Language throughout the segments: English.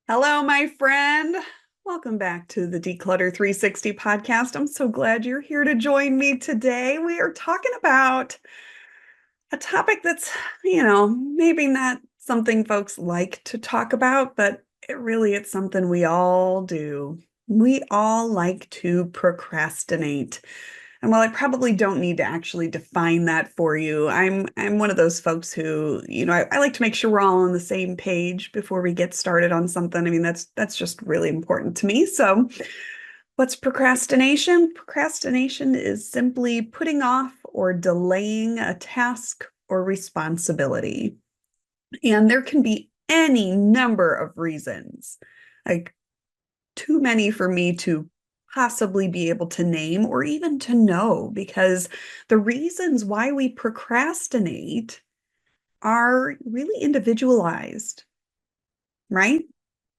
Hello, my friend. Welcome back to the Declutter 360 podcast. I'm so glad you're here to join me today. We are talking about a topic that's, maybe not something folks like to talk about, but it's something we all do. We all like to procrastinate. And while I probably don't need to actually define that for you, I'm one of those folks who, I like to make sure we're all on the same page before we get started on something. I mean, that's just really important to me. So, what's procrastination? Procrastination is simply putting off or delaying a task or responsibility. And there can be any number of reasons. Like too many for me to possibly be able to name or even to know, because the reasons why we procrastinate are really individualized, right?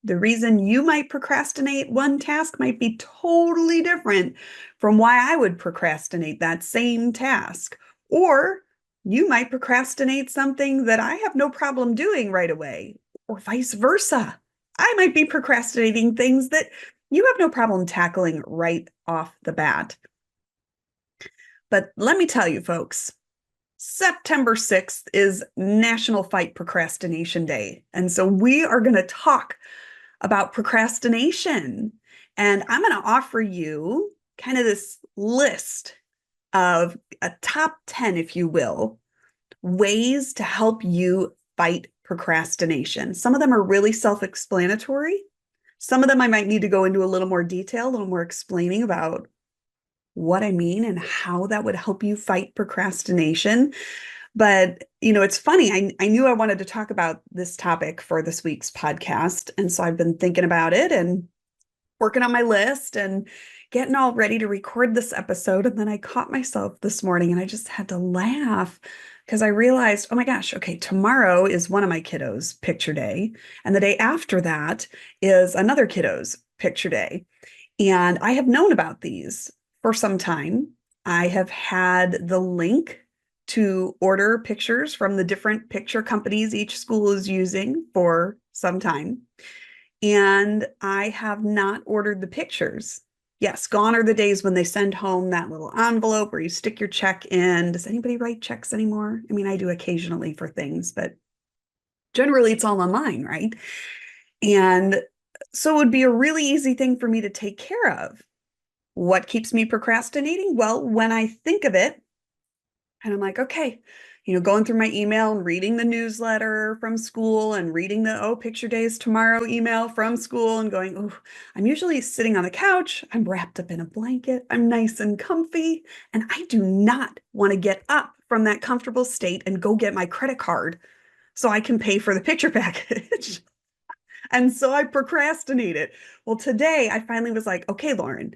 The reason you might procrastinate one task might be totally different from why I would procrastinate that same task. Or you might procrastinate something that I have no problem doing right away, or vice versa. I might be procrastinating things that you have no problem tackling right off the bat. But let me tell you, folks, September 6th is National Fight Procrastination Day. And so we are going to talk about procrastination. And I'm going to offer you kind of this list of a top 10, if you will, ways to help you fight procrastination. Some of them are really self-explanatory. Some of them I might need to go into a little more detail, a little more explaining about what I mean and how that would help you fight procrastination. But, it's funny. I knew I wanted to talk about this topic for this week's podcast. And so I've been thinking about it and working on my list and getting all ready to record this episode. And then I caught myself this morning and I just had to laugh because I realized, oh my gosh, okay, tomorrow is one of my kiddos' picture day. And the day after that is another kiddo's picture day. And I have known about these for some time. I have had the link to order pictures from the different picture companies each school is using for some time. And I have not ordered the pictures. Yes, gone are the days when they send home that little envelope where you stick your check in. Does anybody write checks anymore? I mean, I do occasionally for things, but generally it's all online, right? And so it would be a really easy thing for me to take care of. What keeps me procrastinating? Well, when I think of it, and I'm like, okay, going through my email and reading the newsletter from school and reading the, oh, picture day is tomorrow email from school and going, oh, I'm usually sitting on the couch. I'm wrapped up in a blanket. I'm nice and comfy. And I do not want to get up from that comfortable state and go get my credit card so I can pay for the picture package. And so I procrastinated. Well, today I finally was like, okay, Lauren,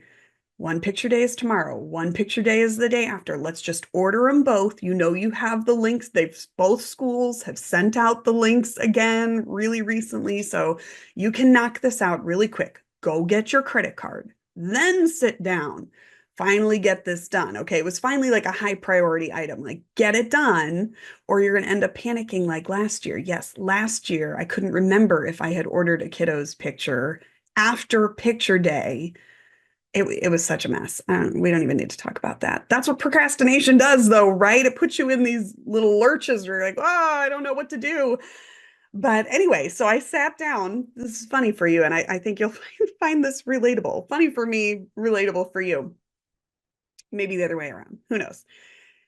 one picture day is tomorrow. One picture day is the day after. Let's just order them both. You have the links. Both schools have sent out the links again really recently. So you can knock this out really quick. Go get your credit card, then sit down. Finally get this done. Okay. It was finally like a high priority item, like get it done, or you're going to end up panicking like last year. Yes, last year I couldn't remember if I had ordered a kiddo's picture after picture day. It was such a mess. We don't even need to talk about that. That's what procrastination does, though, right? It puts you in these little lurches where you're like, oh, I don't know what to do. But anyway, so I sat down. This is funny for you, and I think you'll find this relatable. Funny for me, relatable for you. Maybe the other way around. Who knows?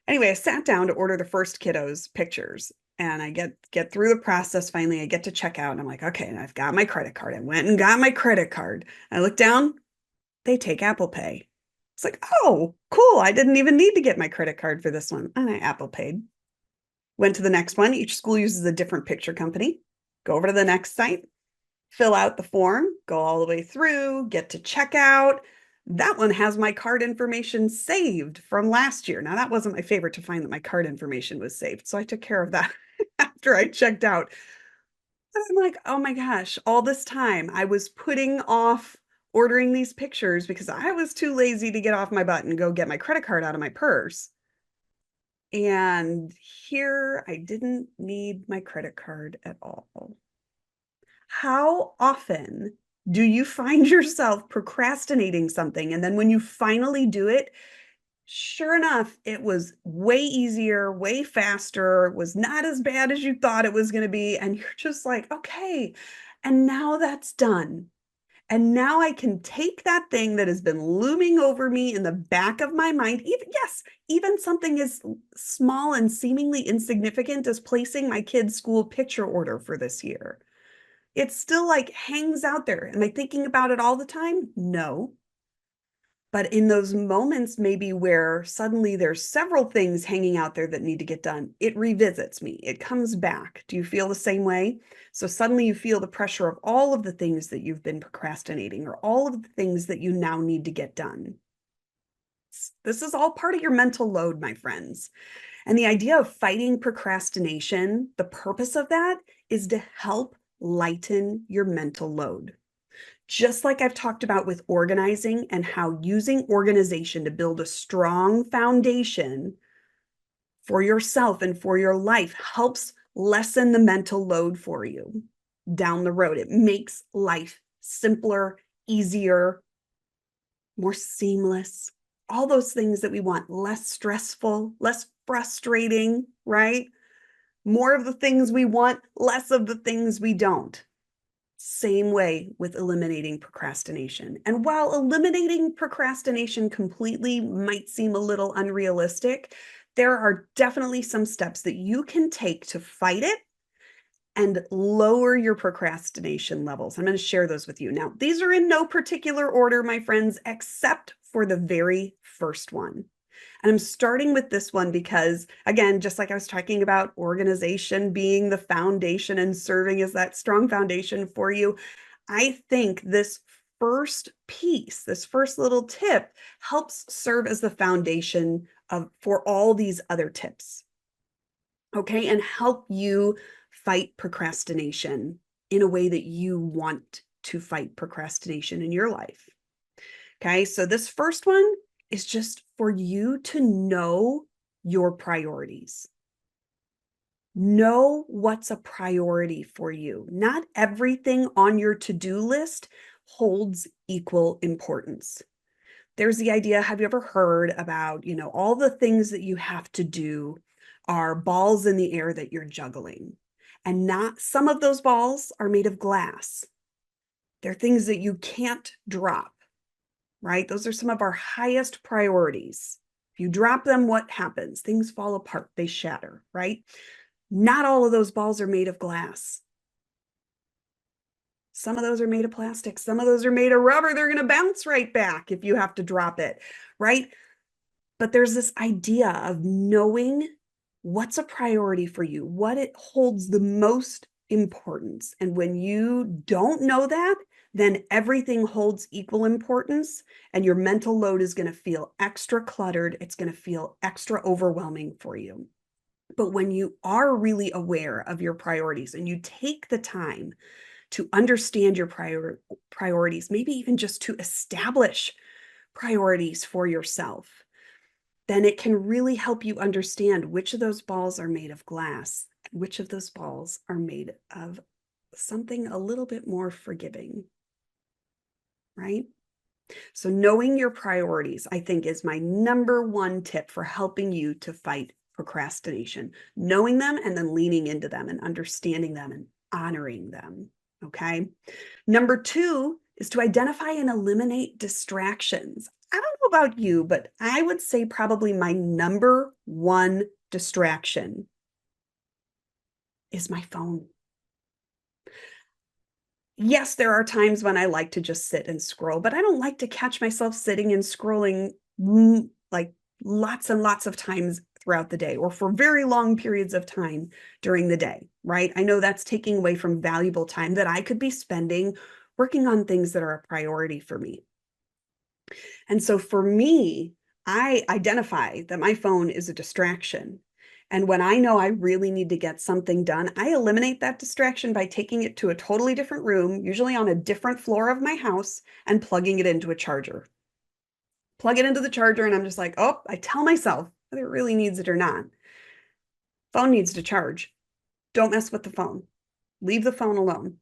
Anyway, I sat down to order the first kiddo's pictures. And I get through the process. Finally, I get to check out. And I'm like, okay, and I've got my credit card. I went and got my credit card. I looked down, they take Apple Pay. It's like, oh, cool. I didn't even need to get my credit card for this one. And I Apple paid. Went to the next one. Each school uses a different picture company. Go over to the next site, fill out the form, go all the way through, get to checkout. That one has my card information saved from last year. Now, that wasn't my favorite to find that my card information was saved. So I took care of that after I checked out. And I'm like, oh my gosh, all this time I was putting off ordering these pictures because I was too lazy to get off my butt and go get my credit card out of my purse. And here I didn't need my credit card at all. How often do you find yourself procrastinating something? And then when you finally do it, sure enough, it was way easier, way faster, was not as bad as you thought it was going to be. And you're just like, okay, and now that's done. And now I can take that thing that has been looming over me in the back of my mind. Even, yes, even something as small and seemingly insignificant as placing my kid's school picture order for this year. It still like hangs out there. Am I thinking about it all the time? No. But in those moments, maybe where suddenly there's several things hanging out there that need to get done, it revisits me. It comes back. Do you feel the same way? So suddenly you feel the pressure of all of the things that you've been procrastinating or all of the things that you now need to get done. This is all part of your mental load, my friends. And the idea of fighting procrastination, the purpose of that is to help lighten your mental load. Just like I've talked about with organizing and how using organization to build a strong foundation for yourself and for your life helps lessen the mental load for you down the road. It makes life simpler, easier, more seamless, all those things that we want, less stressful, less frustrating, right? More of the things we want, less of the things we don't. Same way with eliminating procrastination. And while eliminating procrastination completely might seem a little unrealistic, there are definitely some steps that you can take to fight it and lower your procrastination levels. I'm going to share those with you. Now, these are in no particular order, my friends, except for the very first one. And I'm starting with this one because, again, just like I was talking about organization being the foundation and serving as that strong foundation for you, I think this first piece, this first little tip helps serve as the foundation for all these other tips. Okay, and help you fight procrastination in a way that you want to fight procrastination in your life. Okay, so this first one is just for you to know your priorities. Know what's a priority for you. Not everything on your to-do list holds equal importance. There's the idea, have you ever heard about, all the things that you have to do are balls in the air that you're juggling. And not some of those balls are made of glass. They're things that you can't drop, right? Those are some of our highest priorities. If you drop them, what happens? Things fall apart, they shatter, right? Not all of those balls are made of glass. Some of those are made of plastic. Some of those are made of rubber. They're going to bounce right back if you have to drop it, right? But there's this idea of knowing what's a priority for you, what it holds the most importance. And when you don't know that, then everything holds equal importance and your mental load is going to feel extra cluttered. It's going to feel extra overwhelming for you. But when you are really aware of your priorities and you take the time to understand your priorities, maybe even just to establish priorities for yourself, then it can really help you understand which of those balls are made of glass, and which of those balls are made of something a little bit more forgiving, right? So knowing your priorities, I think, is my number one tip for helping you to fight procrastination. Knowing them and then leaning into them and understanding them and honoring them, okay? Number two is to identify and eliminate distractions. I don't know about you, but I would say probably my number one distraction is my phone. Yes, there are times when I like to just sit and scroll, but I don't like to catch myself sitting and scrolling like lots and lots of times throughout the day or for very long periods of time during the day, right? I know that's taking away from valuable time that I could be spending working on things that are a priority for me. And so for me, I identify that my phone is a distraction. And when I know I really need to get something done, I eliminate that distraction by taking it to a totally different room, usually on a different floor of my house, and plugging it into a charger. Plug it into the charger, and I'm just like, oh, I tell myself whether it really needs it or not. Phone needs to charge. Don't mess with the phone. Leave the phone alone.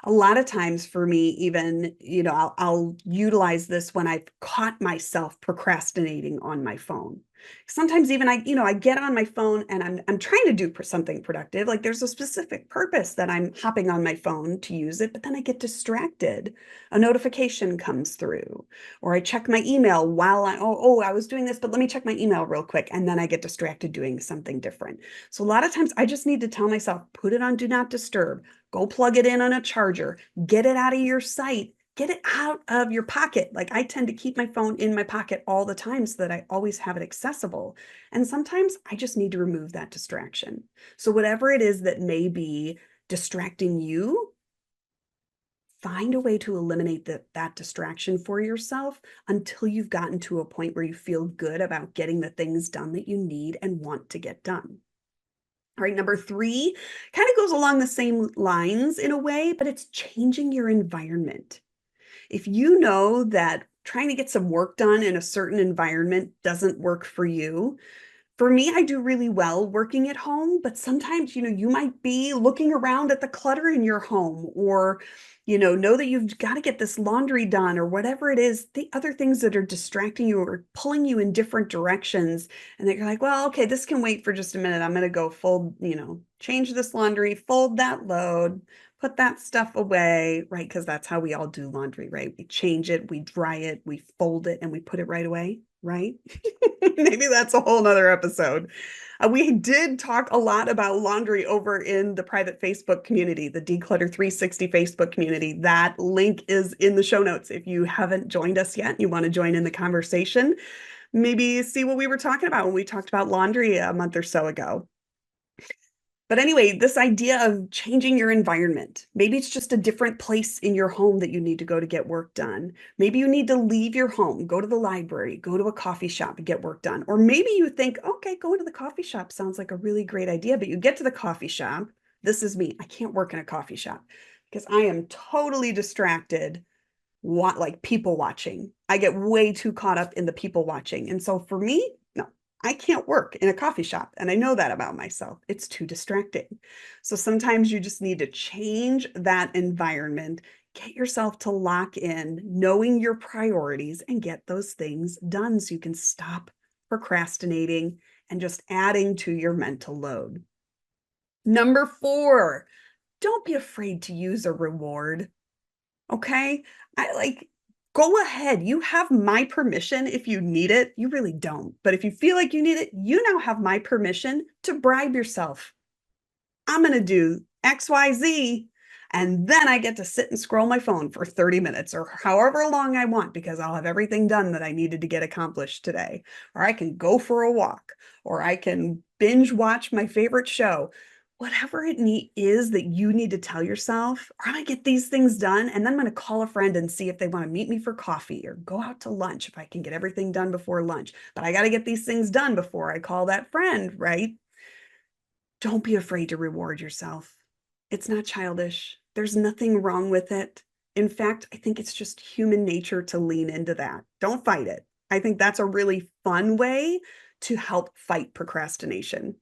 A lot of times for me, even, I'll utilize this when I've caught myself procrastinating on my phone. Sometimes even I get on my phone and I'm trying to do something productive. Like there's a specific purpose that I'm hopping on my phone to use it, but then I get distracted. A notification comes through, or I check my email while I was doing this, but let me check my email real quick. And then I get distracted doing something different. So a lot of times I just need to tell myself, put it on do not disturb, go plug it in on a charger, get it out of your sight, get it out of your pocket. Like I tend to keep my phone in my pocket all the time so that I always have it accessible. And sometimes I just need to remove that distraction. So whatever it is that may be distracting you, find a way to eliminate that distraction for yourself until you've gotten to a point where you feel good about getting the things done that you need and want to get done. All right, number three kind of goes along the same lines in a way, but it's changing your environment. If you know that trying to get some work done in a certain environment doesn't work for you, for me, I do really well working at home, but sometimes, you might be looking around at the clutter in your home, or, know that you've got to get this laundry done or whatever it is, the other things that are distracting you or pulling you in different directions. And that you're like, well, okay, this can wait for just a minute. I'm going to go fold, change this laundry, fold that load, put that stuff away, right? Because that's how we all do laundry, right? We change it, we dry it, we fold it, and we put it right away, right? Maybe that's a whole nother episode. We did talk a lot about laundry over in the private Facebook community, the Declutter 360 Facebook community. That link is in the show notes. If you haven't joined us yet, you want to join in the conversation, maybe see what we were talking about when we talked about laundry a month or so ago. But anyway, this idea of changing your environment. Maybe it's just a different place in your home that you need to go to get work done. Maybe you need to leave your home, go to the library, go to a coffee shop and get work done. Or maybe you think, okay, going to the coffee shop sounds like a really great idea, but you get to the coffee shop. This is me. I can't work in a coffee shop because I am totally distracted, like people watching. I get way too caught up in the people watching. And so for me, no, I can't work in a coffee shop. And I know that about myself. It's too distracting. So sometimes you just need to change that environment, get yourself to lock in, knowing your priorities, and get those things done so you can stop procrastinating and just adding to your mental load. Number four, don't be afraid to use a reward. Okay. Go ahead. You have my permission if you need it. You really don't. But if you feel like you need it, you now have my permission to bribe yourself. I'm going to do XYZ. And then I get to sit and scroll my phone for 30 minutes or however long I want because I'll have everything done that I needed to get accomplished today. Or I can go for a walk, or I can binge watch my favorite show. Whatever it is that you need to tell yourself, I'm going to get these things done. And then I'm going to call a friend and see if they want to meet me for coffee or go out to lunch if I can get everything done before lunch. But I got to get these things done before I call that friend, right? Don't be afraid to reward yourself. It's not childish. There's nothing wrong with it. In fact, I think it's just human nature to lean into that. Don't fight it. I think that's a really fun way to help fight procrastination.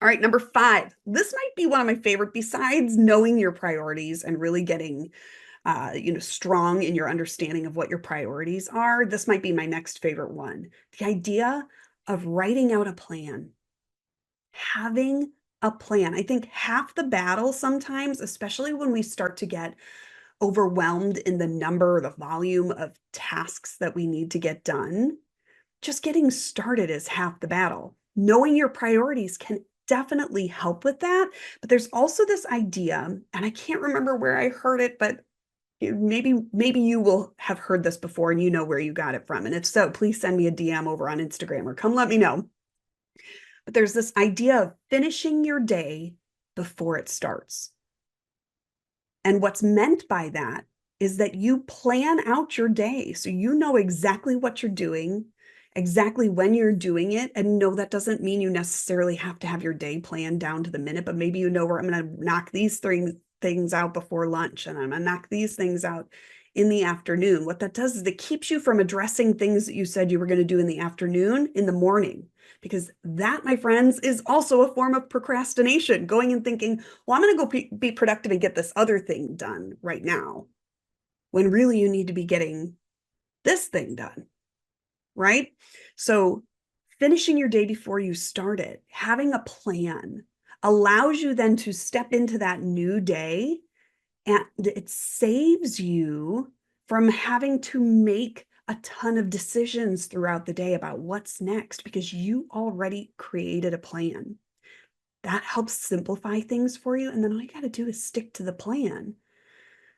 All right, number five. This might be one of my favorite, besides knowing your priorities and really getting strong in your understanding of what your priorities are. This might be my next favorite one. The idea of writing out a plan. Having a plan. I think half the battle sometimes, especially when we start to get overwhelmed in the number, the volume of tasks that we need to get done, just getting started is half the battle. Knowing your priorities can definitely help with that. But there's also this idea, and I can't remember where I heard it, but maybe you will have heard this before and you know where you got it from. And if so, please send me a DM over on Instagram or come let me know. But there's this idea of finishing your day before it starts. And what's meant by that is that you plan out your day. So you know exactly what you're doing, exactly when you're doing it. And no, that doesn't mean you necessarily have to have your day planned down to the minute, but maybe you know where I'm going to knock these three things out before lunch and I'm going to knock these things out in the afternoon. What that does is it keeps you from addressing things that you said you were going to do in the afternoon in the morning. because that, my friends, is also a form of procrastination, going and thinking, well, I'm going to go be productive and get this other thing done right now, when really you need to be getting this thing done, right? So finishing your day before you start it, having a plan allows you then to step into that new day, and it saves you from having to make a ton of decisions throughout the day about what's next, because you already created a plan. That helps simplify things for you. And then all you got to do is stick to the plan.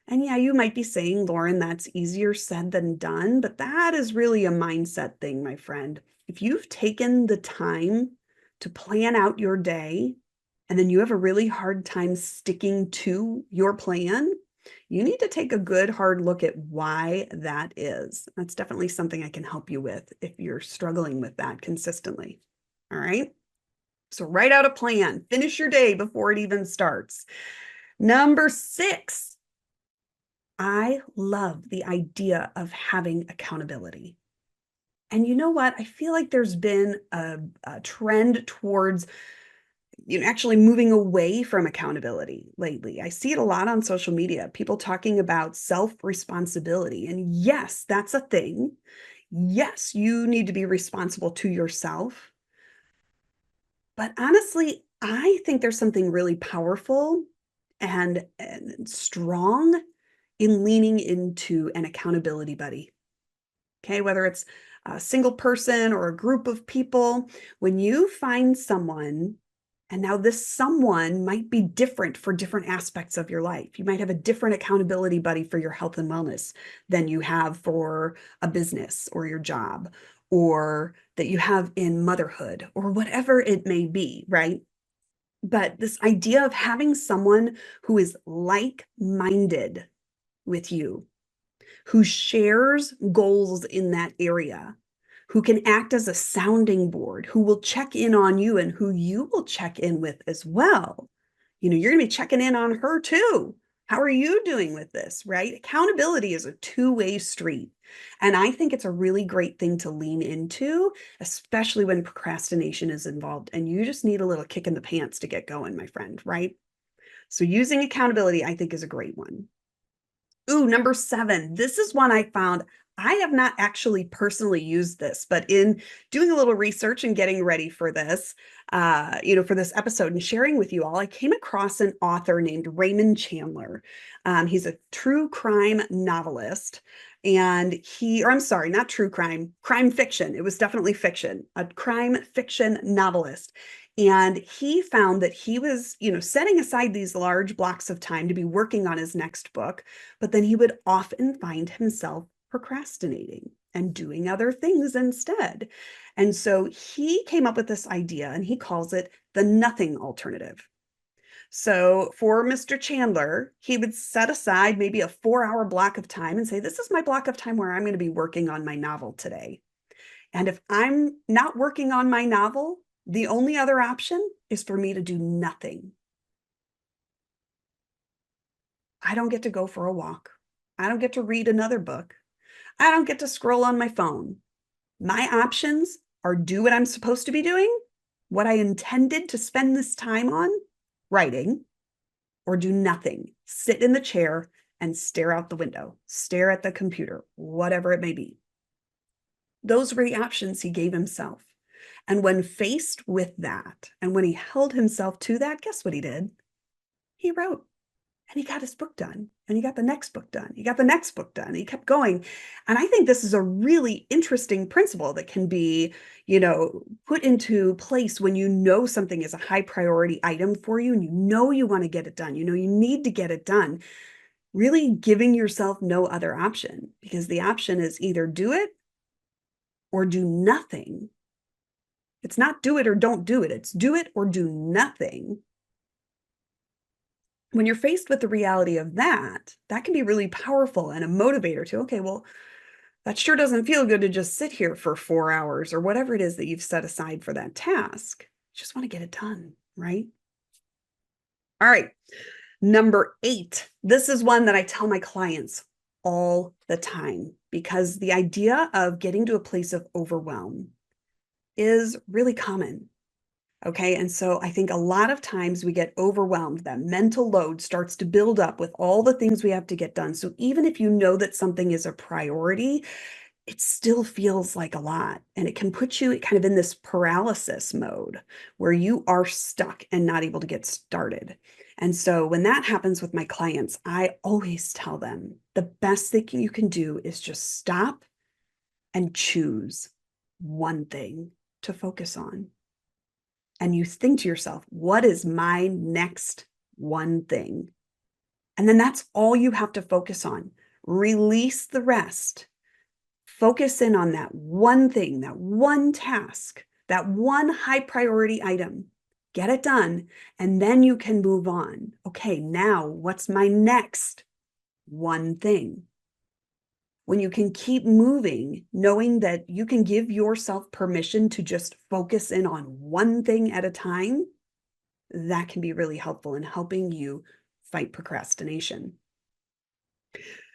And yeah, you might be saying, Lauren, that's easier said than done, but that is really a mindset thing, my friend. If you've taken the time to plan out your day and then you have a really hard time sticking to your plan, you need to take a good hard look at why that is. That's definitely something I can help you with if you're struggling with that consistently. All right. So write out a plan, finish your day before it even starts. Number 6, I love the idea of having accountability. And you know what? I feel like there's been a trend towards actually moving away from accountability lately. I see it a lot on social media, people talking about self-responsibility. And yes, that's a thing. Yes, you need to be responsible to yourself. But honestly, I think there's something really powerful and strong in leaning into an accountability buddy. Okay, whether it's a single person or a group of people, when you find someone, and now this someone might be different for different aspects of your life. You might have a different accountability buddy for your health and wellness than you have for a business or your job, or that you have in motherhood, or whatever it may be, right? But this idea of having someone who is like-minded with you, who shares goals in that area, who can act as a sounding board, who will check in on you and who you will check in with as well. You're going to be checking in on her too. How are you doing with this, right? Accountability is a two-way street. And I think it's a really great thing to lean into, especially when procrastination is involved and you just need a little kick in the pants to get going, my friend, right? So using accountability, I think, is a great one. Ooh, number 7. This is one I found. I have not actually personally used this, but in doing a little research and getting ready for this, for this episode and sharing with you all, I came across an author named Raymond Chandler. He's a true crime novelist. And or I'm sorry, not true crime fiction. It was definitely fiction, a crime fiction novelist. And he found that he was, setting aside these large blocks of time to be working on his next book, but then he would often find himself procrastinating and doing other things instead. And so he came up with this idea and he calls it the nothing alternative. So for Mr. Chandler, he would set aside maybe a 4-hour block of time and say, this is my block of time where I'm going to be working on my novel today. And if I'm not working on my novel, the only other option is for me to do nothing. I don't get to go for a walk. I don't get to read another book. I don't get to scroll on my phone. My options are do what I'm supposed to be doing, what I intended to spend this time on, writing, or do nothing. Sit in the chair and stare out the window, stare at the computer, whatever it may be. Those were the options he gave himself. And when faced with that, and when he held himself to that, guess what he did? He wrote. And he got his book done, and he got the next book done. He got the next book done. He kept going. And I think this is a really interesting principle that can be, put into place when you know something is a high priority item for you and you want to get it done. You need to get it done. Really giving yourself no other option, because the option is either do it or do nothing. It's not do it or don't do it. It's do it or do nothing. When you're faced with the reality of that, that can be really powerful and a motivator to, okay, well, that sure doesn't feel good to just sit here for 4 hours or whatever it is that you've set aside for that task. You just want to get it done, right? All right. Number 8. This is one that I tell my clients all the time, because the idea of getting to a place of overwhelm is really common. Okay. And so I think a lot of times we get overwhelmed. That mental load starts to build up with all the things we have to get done. So even if you know that something is a priority, it still feels like a lot. And it can put you kind of in this paralysis mode where you are stuck and not able to get started. And so when that happens with my clients, I always tell them the best thing you can do is just stop and choose one thing to focus on. And you think to yourself, what is my next one thing? And then that's all you have to focus on. Release the rest. Focus in on that one thing, that one task, that one high priority item. Get it done, and then you can move on. Okay, now what's my next one thing? When you can keep moving, knowing that you can give yourself permission to just focus in on one thing at a time, that can be really helpful in helping you fight procrastination.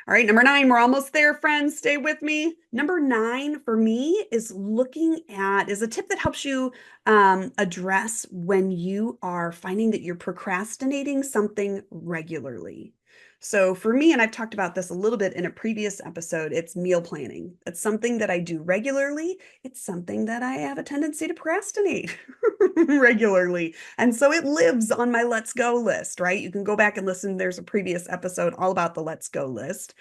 All right, number 9, we're almost there, friends. Stay with me. Number 9 for me is a tip that helps you address when you are finding that you're procrastinating something regularly. So for me, and I've talked about this a little bit in a previous episode, it's meal planning. It's something that I do regularly. It's something that I have a tendency to procrastinate regularly. And so it lives on my let's go list, right? You can go back and listen. There's a previous episode all about the let's go list.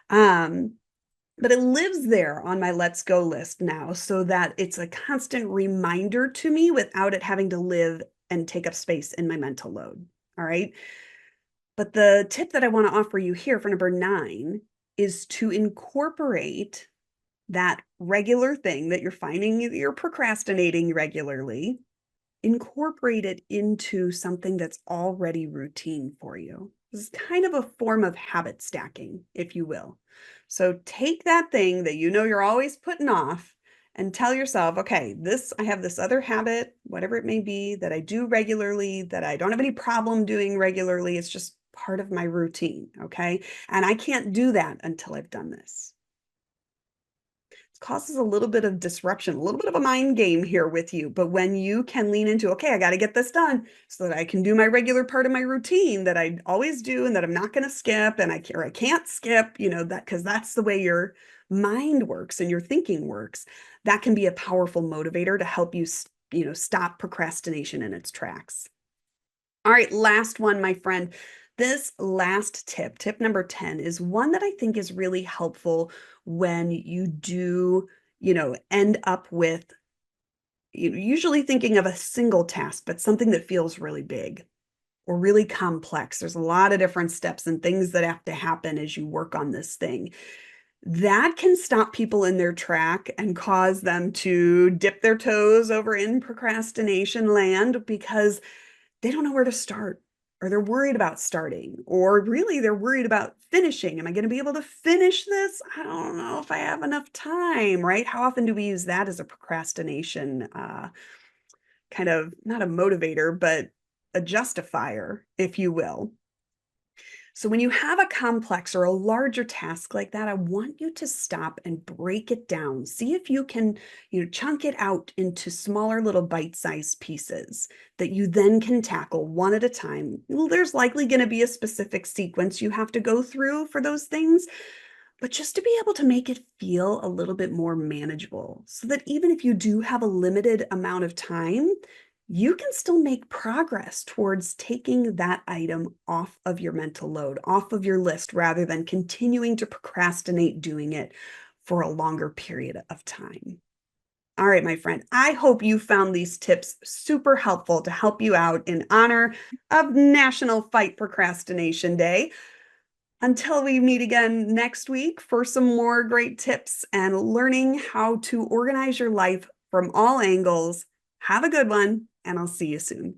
But it lives there on my let's go list now so that it's a constant reminder to me without it having to live and take up space in my mental load. All right. But the tip that I want to offer you here for number 9 is to incorporate that regular thing that you're finding you're procrastinating regularly. Incorporate it into something that's already routine for you. This is kind of a form of habit stacking, if you will. So take that thing that you know you're always putting off and tell yourself, okay, I have this other habit, whatever it may be, that I do regularly, that I don't have any problem doing regularly. It's just part of my routine. Okay. And I can't do that until I've done this. Causes a little bit of disruption, a little bit of a mind game here with you. But when you can lean into, okay, I got to get this done so that I can do my regular part of my routine that I always do and that I'm not going to skip and I can't skip, that because that's the way your mind works and your thinking works. That can be a powerful motivator to help you, stop procrastination in its tracks. All right, last one, my friend. This last tip number 10, is one that I think is really helpful when you do, end up with usually thinking of a single task, but something that feels really big or really complex. There's a lot of different steps and things that have to happen as you work on this thing. That can stop people in their track and cause them to dip their toes over in procrastination land because they don't know where to start, or they're worried about starting, or really they're worried about finishing. Am I going to be able to finish this? I don't know if I have enough time, right? How often do we use that as a procrastination kind of, not a motivator, but a justifier, if you will? So when you have a complex or a larger task like that, I want you to stop and break it down. See if you can, chunk it out into smaller little bite-sized pieces that you then can tackle one at a time. Well, there's likely going to be a specific sequence you have to go through for those things, but just to be able to make it feel a little bit more manageable so that even if you do have a limited amount of time, you can still make progress towards taking that item off of your mental load, off of your list, rather than continuing to procrastinate doing it for a longer period of time. All right, my friend, I hope you found these tips super helpful to help you out in honor of National Fight Procrastination Day. Until we meet again next week for some more great tips and learning how to organize your life from all angles. Have a good one, and I'll see you soon.